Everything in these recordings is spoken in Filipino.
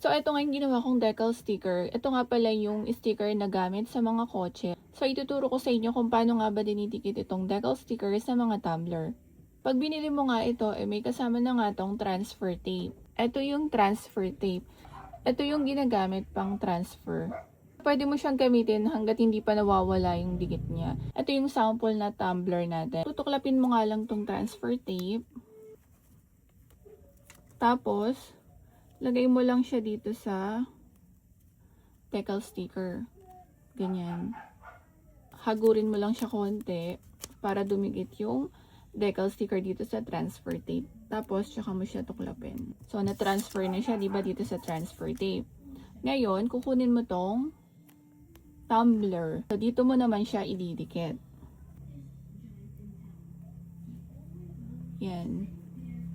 So, ito nga yung ginawa kong decal sticker. Ito nga pala yung sticker na gamit sa mga kotse. So, ituturo ko sa inyo kung paano nga ba dinidikit itong decal sticker sa mga tumbler. Pag binili mo nga ito, may kasama na nga tong transfer tape. Ito yung transfer tape. Ito yung ginagamit pang transfer. Pwede mo siyang gamitin hanggat hindi pa nawawala yung dikit niya. Ito yung sample na tumbler natin. Tutuklapin mo nga lang tong transfer tape. Tapos, lagay mo lang siya dito sa decal sticker. Ganyan. Hagurin mo lang siya konti para dumikit yung decal sticker dito sa transfer tape. Tapos, tsaka mo siya tuklapin. So, na-transfer na siya, diba, dito sa transfer tape. Ngayon, kukunin mo tong tumbler. So, dito mo naman siya ididikit. Yan.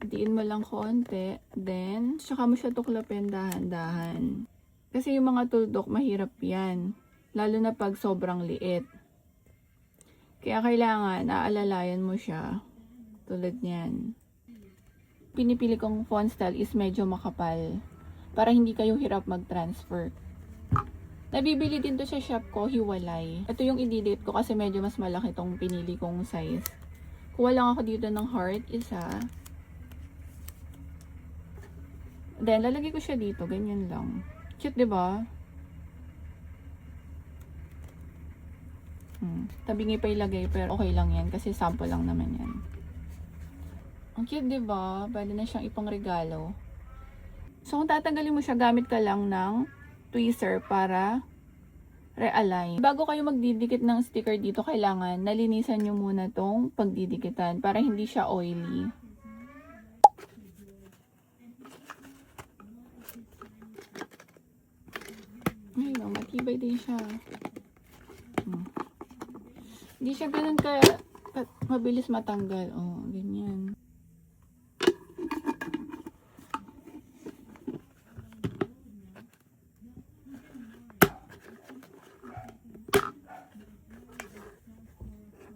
Diin mo lang konti. Then, tsaka mo siya tuklapin dahan-dahan. Kasi yung mga tuldok, mahirap yan. Lalo na pag sobrang liit. Kaya kailangan, aalalayan mo siya. Tulad niyan. Pinipili kong font style is medyo makapal. Para hindi kayo hirap mag-transfer. Nabibili din to sa shop ko, hiwalay. Ito yung ididikit ko kasi medyo mas malaki tong pinili kong size. Kuha lang ako dito ng heart, isa. Then, lalagay ko siya dito. Ganyan lang. Cute, diba? Tabingi pa ilagay, pero okay lang yan. Kasi sample lang naman yan. Ang cute, diba? Pwede na siyang ipang regalo. So, kung tatanggalin mo siya, gamit ka lang ng tweezer para realign. Bago kayo magdidikit ng sticker dito, kailangan nalinisan nyo muna tong pagdidikitan para hindi siya oily. Ay, no, matibay din siya. Hindi siya ganun mabilis matanggal. Oh, ganyan.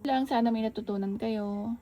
Lang, sana may natutunan kayo.